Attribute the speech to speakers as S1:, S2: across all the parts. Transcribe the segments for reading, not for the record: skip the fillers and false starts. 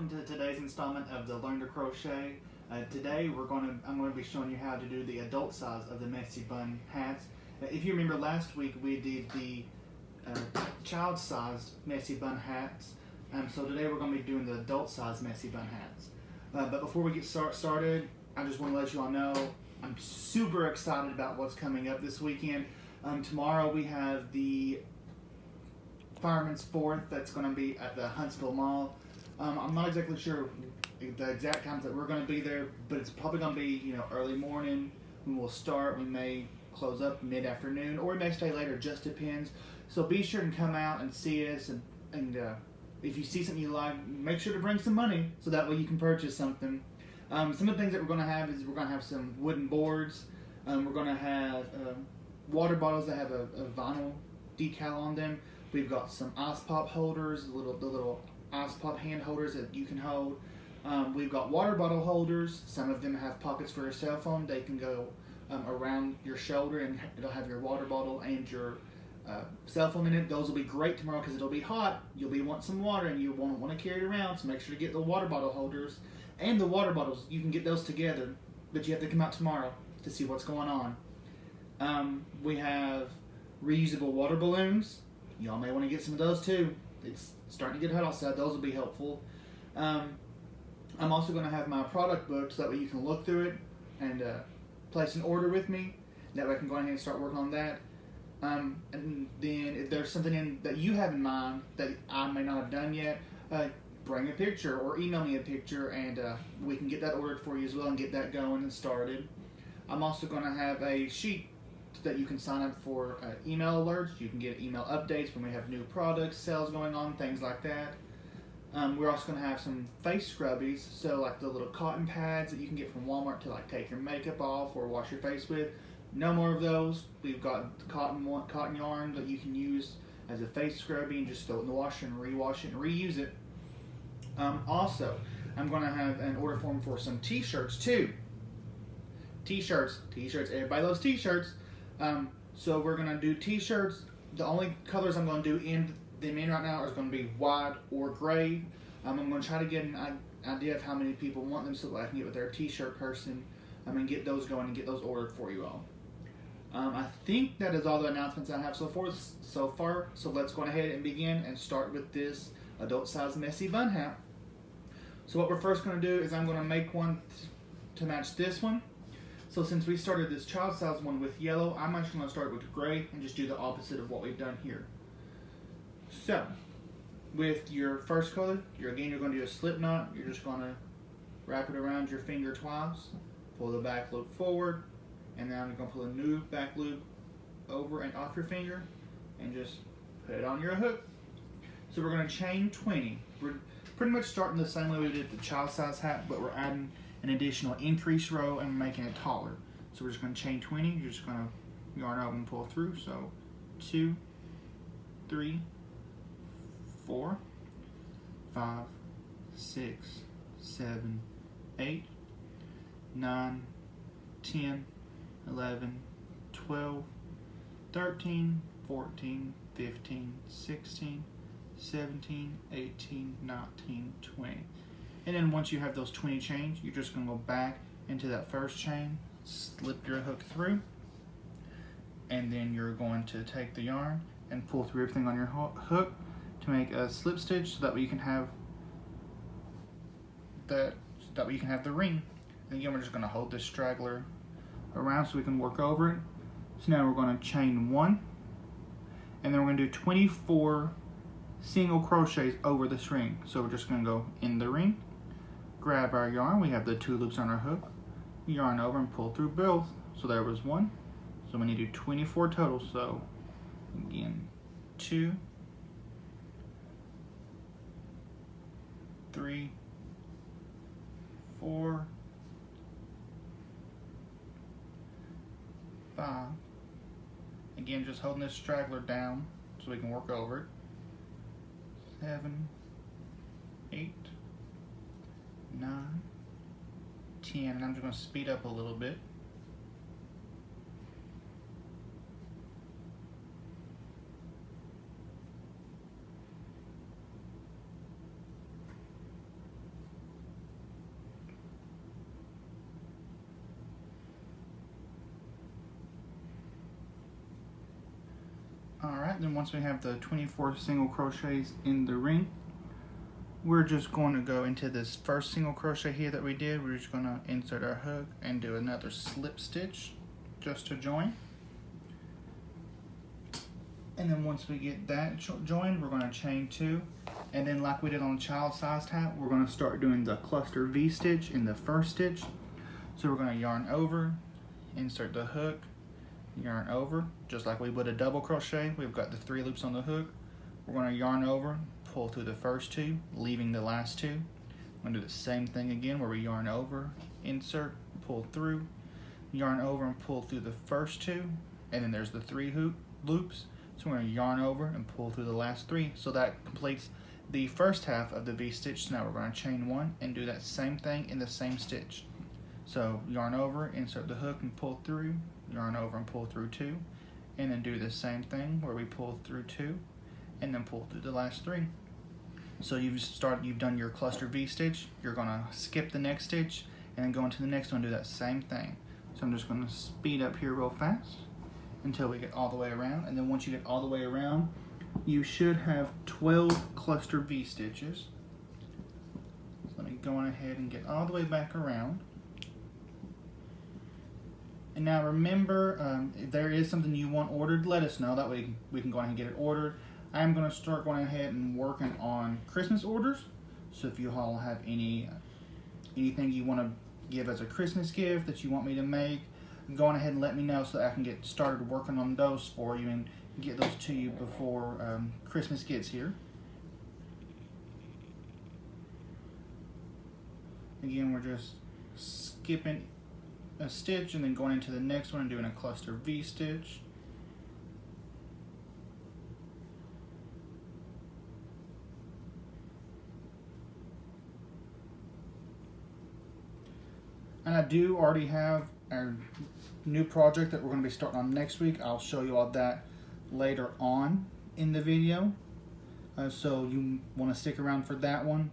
S1: welcome to today's installment of the Learn to Crochet. Today I'm going to be showing you how to do the adult size of the messy bun hats. If you remember last week we did the child-sized messy bun hats. So today we're going to be doing the adult-sized messy bun hats. But before we get started, I just want to let you all know I'm super excited about what's coming up this weekend. Tomorrow we have the Fireman's Fourth that's going to be at the Huntsville Mall. I'm not exactly sure the exact times that we're going to be there, but it's probably going to be early morning when we'll start. We may close up mid-afternoon, or we may stay later, just depends. So be sure and come out and see us, and if you see something you like, make sure to bring some money so that way you can purchase something. Some of the things that we're going to have is we're going to have some wooden boards. We're going to have water bottles that have a vinyl decal on them. We've got some ice pop holders, the little ice pop hand holders that you can hold. We've got water bottle holders. Some of them have pockets for your cell phone. They can go around your shoulder, and it'll have your water bottle and your cell phone in it. Those will be great tomorrow because it'll be hot. You'll be wanting some water, and you won't want to carry it around. So make sure to get the water bottle holders and the water bottles. You can get those together, but you have to come out tomorrow to see what's going on. We have reusable water balloons. Y'all may want to get some of those too. It's starting to get hot outside. Those will be helpful. I'm also going to have my product book so that way you can look through it and place an order with me. That way I can go ahead and start working on that. And then if there's something in that you have in mind that I may not have done yet, bring a picture or email me a picture, and we can get that ordered for you as well and get that going and started. I'm also going to have a sheet that you can sign up for email alerts. You can get email updates when we have new products, sales going on, things like that. We're also going to have some face scrubbies, so like the little cotton pads that you can get from Walmart to like take your makeup off or wash your face with. No more of those. We've got cotton yarn that you can use as a face scrubby and just throw it in the washer and rewash it and reuse it. Also, I'm going to have an order form for some t-shirts too. T-shirts, everybody loves t-shirts. So we're going to do t-shirts. The only colors I'm going to do in them in right now is going to be white or gray. I'm going to try to get an idea of how many people want them so that I can get with their t-shirt person and get those going and get those ordered for you all. I think that is all the announcements I have so far. So let's go ahead and begin and start with this adult size messy bun hat. So what we're first going to do is I'm going to make one to match this one. So since we started this child size one with yellow, I'm actually going to start with gray and just do the opposite of what we've done here. So with your first color, you're going to do a slip knot. You're just going to wrap it around your finger twice, pull the back loop forward, and then I'm going to pull a new back loop over and off your finger and just put it on your hook. So we're going to chain 20. We're pretty much starting the same way we did the child size hat, but we're adding an additional increased row and making it taller. So we're just going to chain 20. You're just going to yarn over and pull through. So 2, 3, 4, 5, 6, 7, 8, 9, 10, 11, 12, 13, 14, 15, 16, 17, 18, 19, 20. And then once you have those 20 chains, you're just going to go back into that first chain, slip your hook through, and then you're going to take the yarn and pull through everything on your hook to make a slip stitch so that way you can have the ring. And again, we're just going to hold this straggler around so we can work over it. So now we're going to chain 1, and then we're going to do 24 single crochets over this ring. So we're just going to go in the ring, grab our yarn. We have the 2 loops on our hook, yarn over and pull through both. So there was 1. So we need to do 24 total. So again, 2, 3, 4, 5. Again, just holding this straggler down so we can work over it. 7, 8, 9, 10, and I'm just going to speed up a little bit. Alright, then once we have the 24 single crochets in the ring, we're just going to go into this first single crochet here that we did. We're just going to insert our hook and do another slip stitch just to join. And then once we get that joined, we're going to chain 2. And then like we did on the child-sized hat, we're going to start doing the cluster V stitch in the first stitch. So we're going to yarn over, insert the hook, yarn over, just like we would a double crochet. We've got the 3 loops on the hook. We're going to yarn over, pull through the first 2, leaving the last 2. I'm going to do the same thing again where we yarn over, insert, pull through, yarn over and pull through the first 2, and then there's the 3 loops. So we're going to yarn over and pull through the last 3. So that completes the first half of the V stitch. So now we're going to chain 1 and do that same thing in the same stitch. So yarn over, insert the hook and pull through, yarn over and pull through 2, and then do the same thing where we pull through 2 and then pull through the last 3. So you've done your cluster V stitch. You're going to skip the next stitch and then go into the next one and do that same thing. So I'm just going to speed up here real fast until we get all the way around, and then once you get all the way around, you should have 12 cluster V stitches. So let me go on ahead and get all the way back around. And now remember, if there is something you want ordered, let us know. That way we can go ahead and get it ordered. I am going to start going ahead and working on Christmas orders. So if you all have anything you want to give as a Christmas gift that you want me to make, go on ahead and let me know so that I can get started working on those for you and get those to you before Christmas gets here. Again, we're just skipping a stitch and then going into the next one and doing a cluster V stitch. And I do already have our new project that we're going to be starting on next week. I'll show you all that later on in the video. So you want to stick around for that one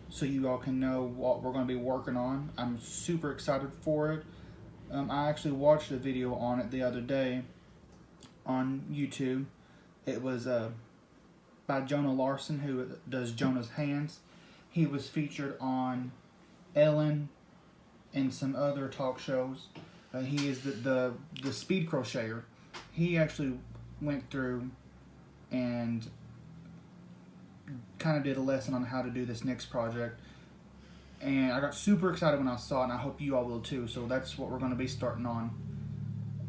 S1: so you all can know what we're going to be working on. I'm super excited for it. I actually watched a video on it the other day on YouTube. It was by Jonah Larson, who does Jonah's Hands. He was featured on Ellen and some other talk shows. He is the speed crocheter. He actually went through and kind of did a lesson on how to do this next project. And I got super excited when I saw it, and I hope you all will too. So that's what we're going to be starting on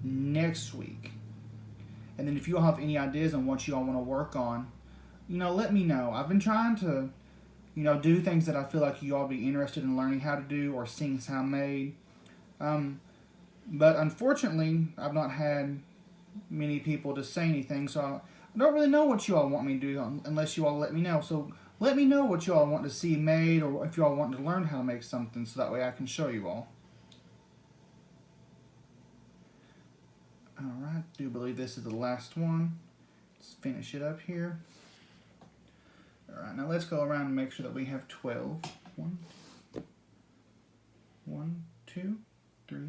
S1: next week. And then if you all have any ideas on what you all want to work on, let me know. I've been trying to, do things that I feel like you all be interested in learning how to do or seeing how made. But unfortunately, I've not had many people to say anything, so I don't really know what you all want me to do unless you all let me know. So let me know what you all want to see made, or if you all want to learn how to make something, so that way I can show you all. Alright, I do believe this is the last one. Let's finish it up here. Alright, now let's go around and make sure that we have 12. 1, 2, 3,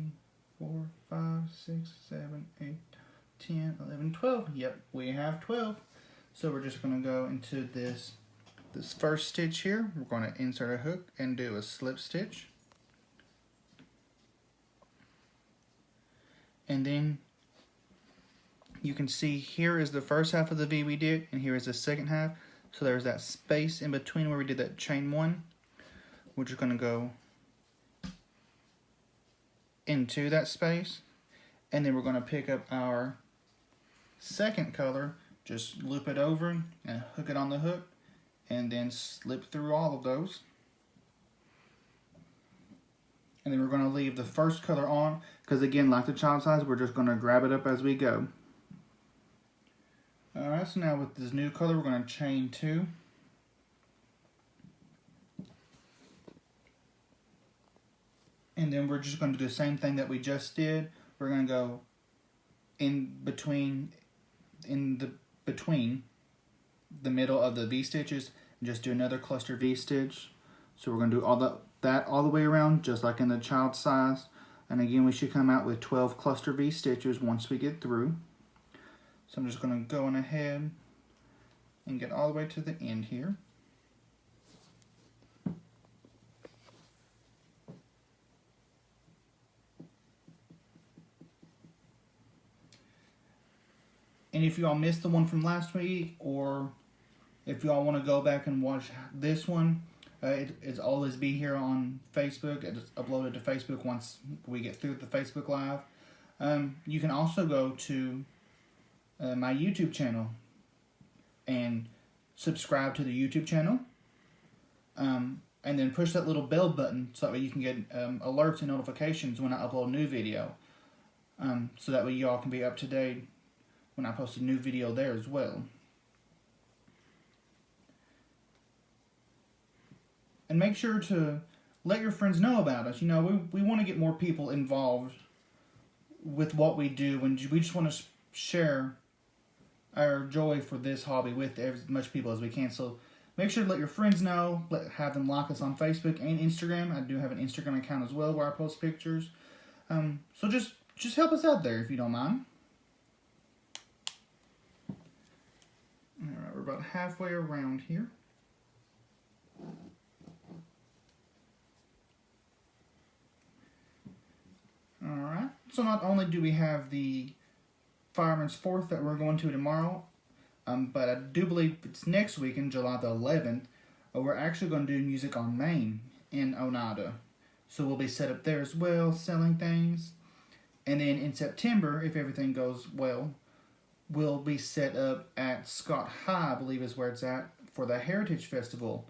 S1: 4, 5, 6, 7, 8, 10, 11, 12. Yep, we have 12. So we're just going to go into this first stitch here. We're going to insert a hook and do a slip stitch. And then you can see here is the first half of the V we did, and here is the second half. So there's that space in between where we did that chain 1. We're just going to go into that space, and then we're going to pick up our second color, just loop it over and hook it on the hook, and then slip through all of those. And then we're going to leave the first color on, because again, like the child size, we're just going to grab it up as we go. Alright, so now with this new color, we're going to chain 2. And then we're just going to do the same thing that we just did. We're going to go between the middle of the V stitches and just do another cluster V stitch. So we're going to do that all the way around, just like in the child size. And again, we should come out with 12 cluster V stitches once we get through. So I'm just going to go on ahead and get all the way to the end here. And if y'all missed the one from last week, or if y'all want to go back and watch this one, it's always be here on Facebook. It's uploaded to Facebook once we get through the Facebook Live. You can also go to my YouTube channel and subscribe to the YouTube channel. And then push that little bell button so that way you can get alerts and notifications when I upload a new video. So that way y'all can be up to date when I post a new video there as well. And make sure to let your friends know about us. You know, we want to get more people involved with what we do, and we just want to share our joy for this hobby with as much people as we can. So make sure to let your friends know, have them like us on Facebook and Instagram. I do have an Instagram account as well where I post pictures. So just help us out there if you don't mind. Alright, we're about halfway around here. Alright, so not only do we have the Fireman's Fourth that we're going to tomorrow, but I do believe it's next week in July the 11th, we're actually going to do Music on Main in Oneida. So we'll be set up there as well, selling things. And then in September, if everything goes well, we'll be set up at Scott High, I believe is where it's at, for the Heritage Festival.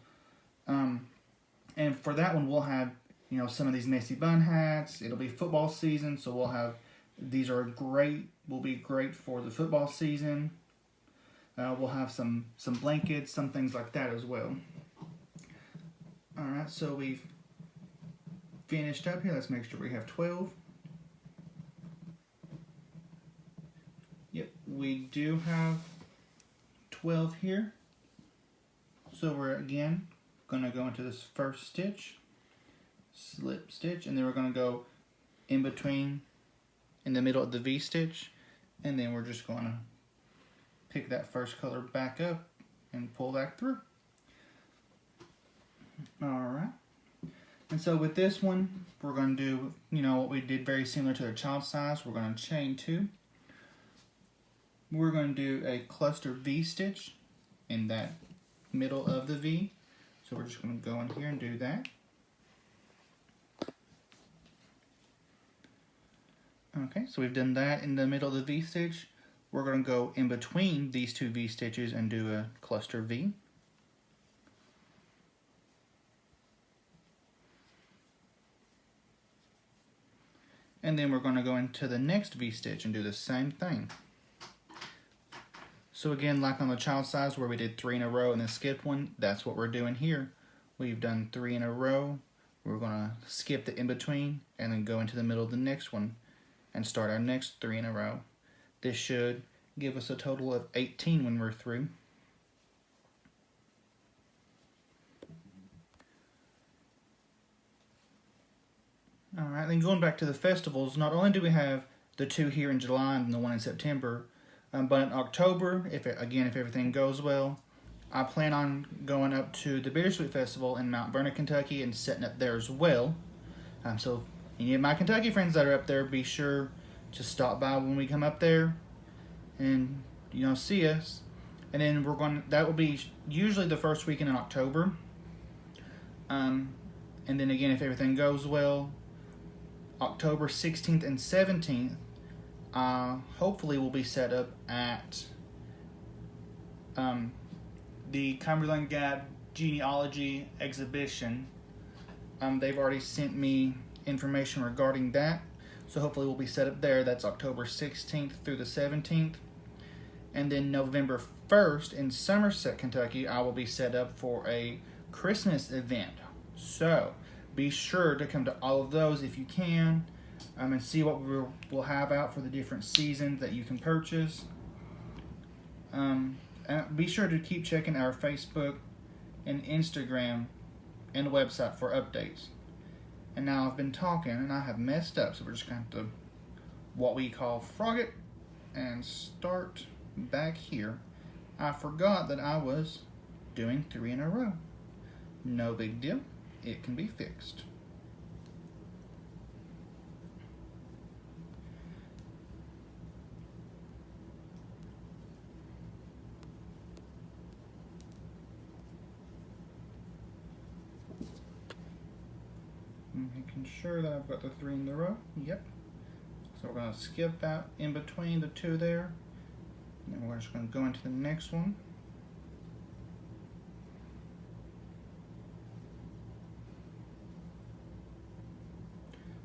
S1: And for that one, we'll have, you know, some of these messy bun hats. It'll be football season, so we'll have, these are great, will be great for the football season. We'll have some blankets, some things like that as well. Alright, so we've finished up here. Let's make sure we have 12. Yep, we do have 12 here. So we're again going to go into this first stitch, slip stitch, and then we're going to go in between, in the middle of the V stitch, and then we're just going to pick that first color back up and pull back through. Alright, and so with this one, we're going to do, you know, what we did very similar to the child size. We're going to chain 2. We're going to do a cluster V stitch in that middle of the V. So we're just going to go in here and do that. Okay, so we've done that in the middle of the V stitch. We're going to go in between these two V stitches and do a cluster V. And then we're going to go into the next V stitch and do the same thing. So again, like on the child size where we did 3 in a row and then skipped one, that's what we're doing here. We've done 3 in a row. We're going to skip the in-between and then go into the middle of the next one and start our next 3 in a row. This should give us a total of 18 when we're through. Alright, then going back to the festivals, not only do we have the 2 here in July and the 1 in September, but in October, if everything goes well, I plan on going up to the Bittersweet Festival in Mount Vernon, Kentucky, and setting up there as well. So any of my Kentucky friends that are up there, be sure to stop by when we come up there and, you know, see us. And then that will be usually the first weekend in October. And then again, if everything goes well, October 16th and 17th, hopefully we'll be set up at the Cumberland Gap Genealogy Exhibition. They've already sent me information regarding that, so hopefully we'll be set up there. That's October 16th through the 17th. And then November 1st in Somerset, Kentucky, I will be set up for a Christmas event. So be sure to come to all of those if you can, and see what we'll have out for the different seasons that you can purchase. And be sure to keep checking our Facebook and Instagram and website for updates. And now I've been talking and I have messed up, so we're just going to have to what we call frog it and start back here, I forgot that I was doing 3 in a row. No big deal, it can be fixed. Making sure that I've got the 3 in the row. Yep. So we're going to skip that in between the 2 there. And then we're just going to go into the next one.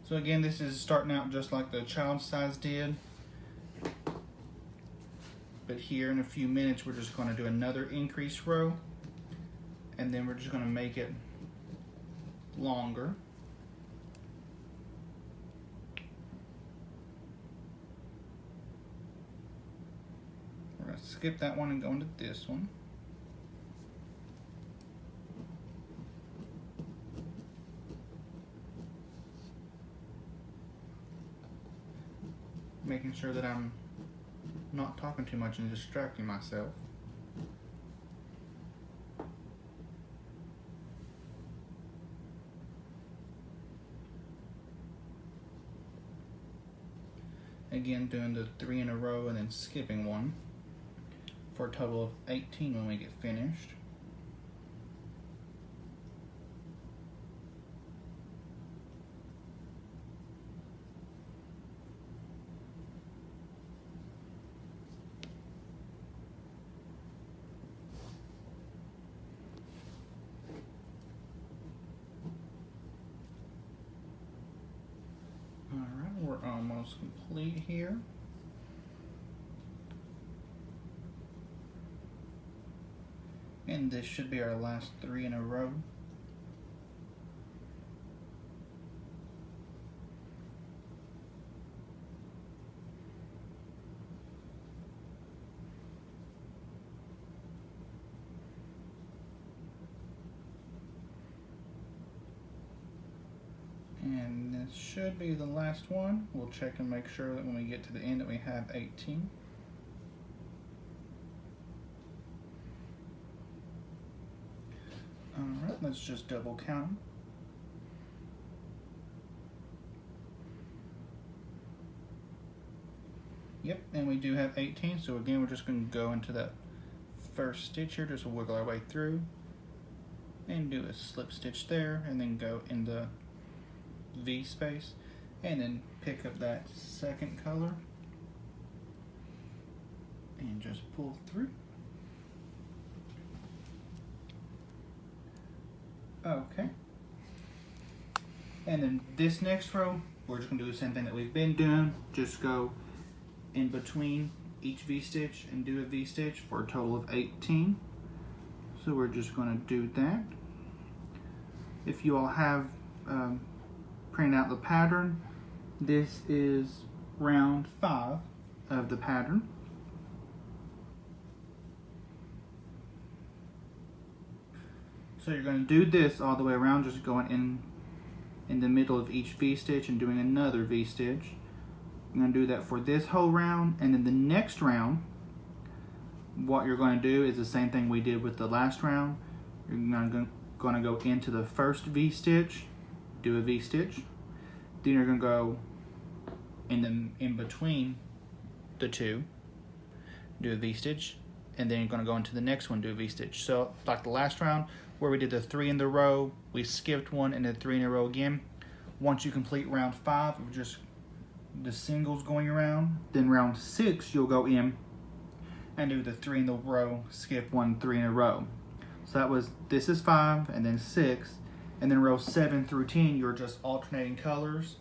S1: So again, this is starting out just like the child size did. But here in a few minutes, we're just going to do another increased row. And then we're just going to make it longer. We're going to skip that one and go into this one. Making sure that I'm not talking too much and distracting myself. Again, doing the 3 in a row and then skipping one for a total of 18 when we get finished. Alright, we're almost complete here. And this should be our last 3 in a row. And this should be the last one. We'll check and make sure that when we get to the end that we have 18. Alright, let's just double count them. Yep, and we do have 18, so again we're just going to go into that first stitch here, just wiggle our way through and do a slip stitch there, and then go in the V space and then pick up that second color and just pull through. Okay, and then this next row we're just going to do the same thing that we've been doing, just go in between each V-stitch and do a V-stitch for a total of 18. So we're just going to do that. If you all have printed out the pattern, this is round 5 of the pattern. So you're going to do this all the way around, just going in the middle of each V-stitch and doing another V-stitch. You're going to do that for this whole round, and then the next round, what you're going to do is the same thing we did with the last round. You're going to go into the first V-stitch, do a V-stitch, then you're going to go in between the two, do a V-stitch, and then you're going to go into the next one, do a V-stitch. So like the last round where we did the 3 in the row, we skipped one and did 3 in a row again. Once you complete round 5 of just the singles going around, then round 6 you'll go in and do the 3 in the row, skip 1, 3 in a row. So that was, this is 5 and then 6, and then row 7 through 10 you're just alternating colors,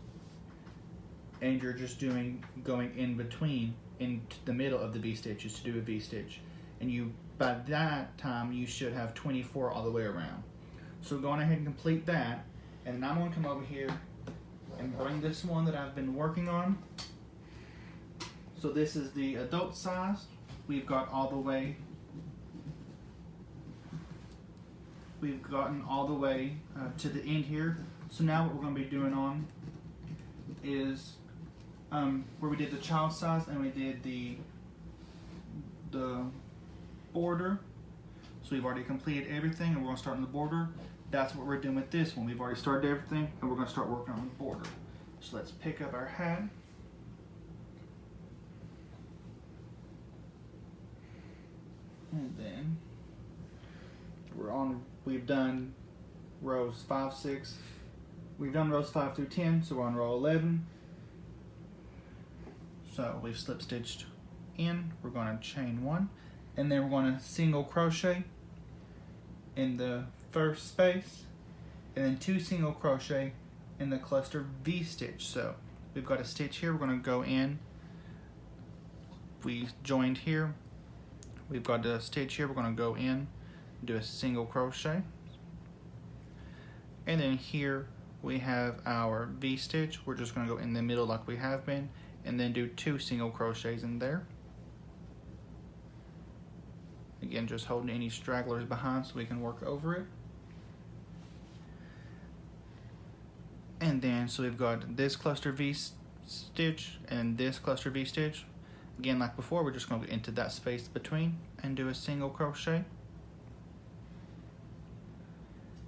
S1: and you're just going in between, into the middle of the V-stitches to do a V-stitch. And you, by that time, you should have 24 all the way around. So go on ahead and complete that, and then I'm going to come over here and bring this one that I've been working on. So this is the adult size. We've got all the way, we've gotten all the way to the end here. So now what we're going to be doing on is where we did the child size and we did the the border. So we've already completed everything and we're going to start on the border. That's what we're doing with this one. We've already started everything and we're going to start working on the border. So let's pick up our hat. And then we've done rows 5, 6. We've done rows 5 through 10, so we're on row 11. So we've slip stitched in, we're going to chain 1, and then we're going to single crochet in the first space, and then 2 single crochet in the cluster V stitch. So we've got a stitch here, we're going to go in, we joined here, we've got a stitch here, we're going to go in, do a single crochet, and then here we have our V stitch. We're just going to go in the middle like we have been, and then do 2 single crochets in there. Again, just holding any stragglers behind so we can work over it. And then, so we've got this cluster V stitch and this cluster V stitch. Again, like before, we're just going to go into that space between and do a single crochet.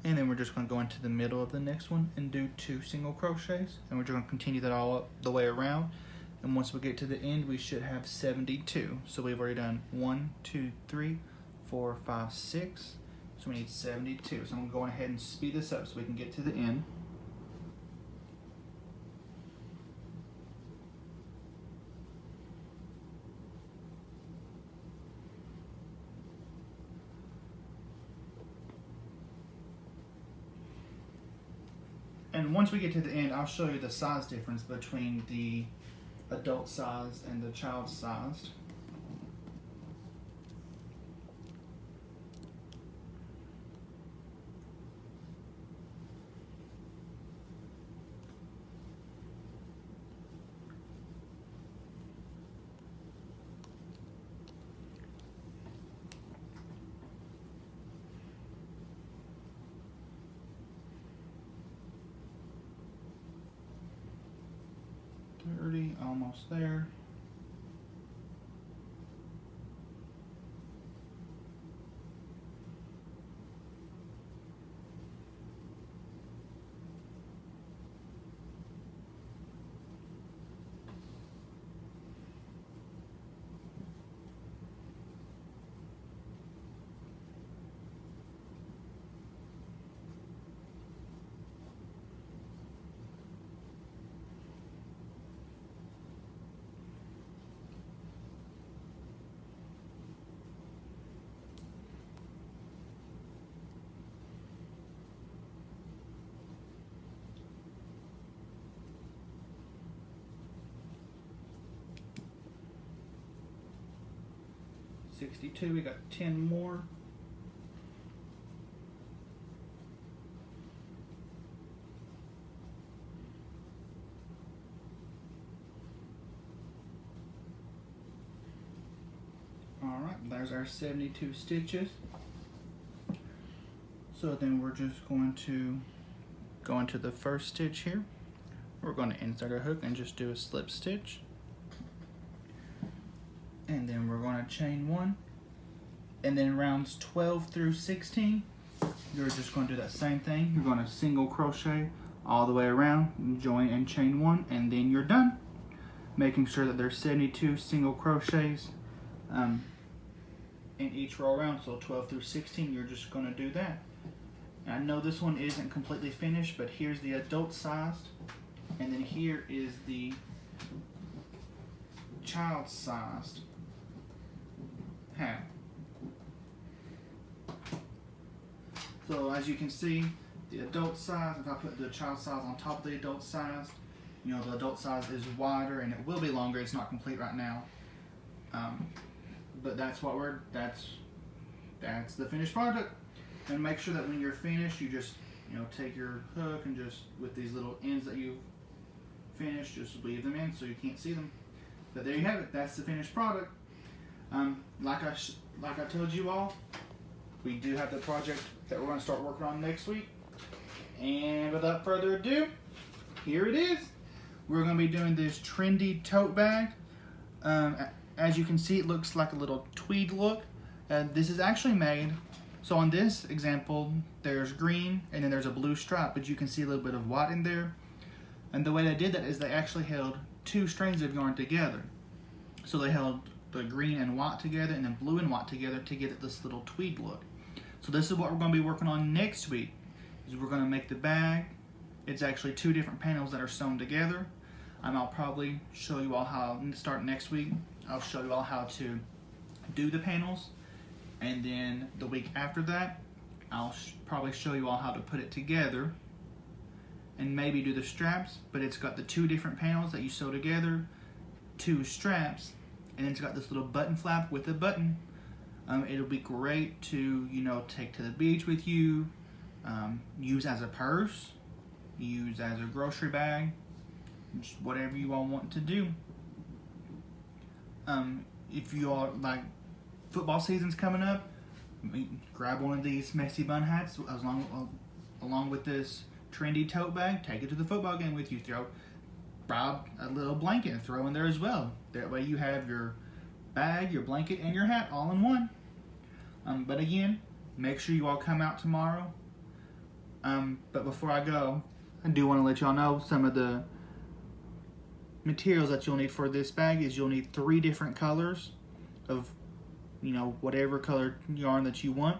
S1: And then we're just going to go into the middle of the next one and do 2 single crochets. And we're just going to continue that all up the way around. And once we get to the end, we should have 72. So we've already done 1, 2, 3, 4, 5, 6. So we need 72. So I'm going to go ahead and speed this up so we can get to the end. And once we get to the end, I'll show you the size difference between the adult sized and the child sized. Almost there. $62, we got 10 more. Alright, there's our 72 stitches. So then we're just going to go into the first stitch here. We're going to insert a hook and just do a slip stitch. And then we're going to chain 1, and then rounds 12 through 16, you're just going to do that same thing. You're going to single crochet all the way around, join and chain 1, and then you're done. Making sure that there's 72 single crochets in each row around, so 12 through 16, you're just going to do that. And I know this one isn't completely finished, but here's the adult sized, and then here is the child sized hat. So as you can see, the adult size, if I put the child size on top of the adult size, you know, the adult size is wider and it will be longer. It's not complete right now, but that's what that's the finished product. And make sure that when you're finished, you just, you know, take your hook and just, with these little ends that you've finished, just weave them in so you can't see them. But there you have it. That's the finished product. Like I told you all, we do have the project that we're going to start working on next week. And without further ado, here it is. We're going to be doing this trendy tote bag. as you can see, it looks like a little tweed look. This is actually made, so on this example, there's green and then there's a blue stripe, but you can see a little bit of white in there. And the way they did that is they actually held 2 strands of yarn together. So they held the green and white together and then blue and white together to get this little tweed look. So this is what we're going to be working on next week, is we're going to make the bag. It's actually 2 different panels that are sewn together. And I'll probably show you all how, start next week, I'll show you all how to do the panels. And then the week after that, I'll probably show you all how to put it together and maybe do the straps. But it's got the 2 different panels that you sew together, 2 straps, and then it's got this little button flap with a button. It'll be great to, you know, take to the beach with you, use as a purse, use as a grocery bag, just whatever you all want to do. If you all like, football season's coming up, grab one of these messy bun hats along with this trendy tote bag. Take it to the football game with you. Grab a little blanket and throw in there as well. That way you have your bag, your blanket, and your hat all in one. But again, make sure you all come out tomorrow. But before I go, I do want to let y'all know some of the materials that you'll need for this bag. Is you'll need 3 different colors of, you know, whatever color yarn that you want.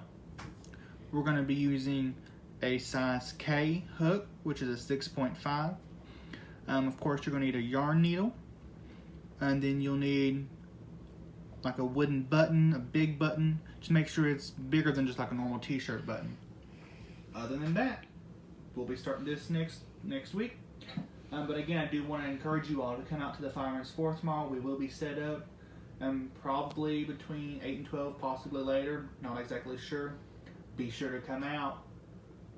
S1: We're going to be using a size K hook, which is a 6.5. Of course, you're going to need a yarn needle, and then you'll need like a wooden button, a big button. Just make sure it's bigger than just like a normal t-shirt button. Other than that, we'll be starting this next week. But again, I do want to encourage you all to come out to the Fireman's Fort tomorrow. We will be set up probably between 8 and 12, possibly later. Not exactly sure. Be sure to come out,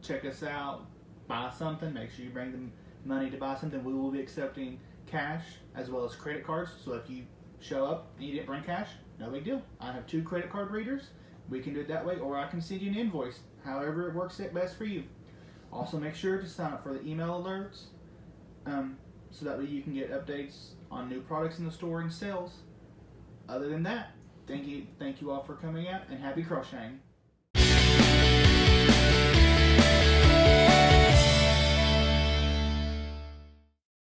S1: check us out, buy something. Make sure you bring the money to buy something. We will be accepting cash as well as credit cards. So if you show up and you didn't bring cash, no big deal. I have 2 credit card readers. We can do it that way, or I can send you an invoice. However it works best for you. Also, make sure to sign up for the email alerts, so that way you can get updates on new products in the store and sales. Other than that, thank you all for coming out, and happy crocheting.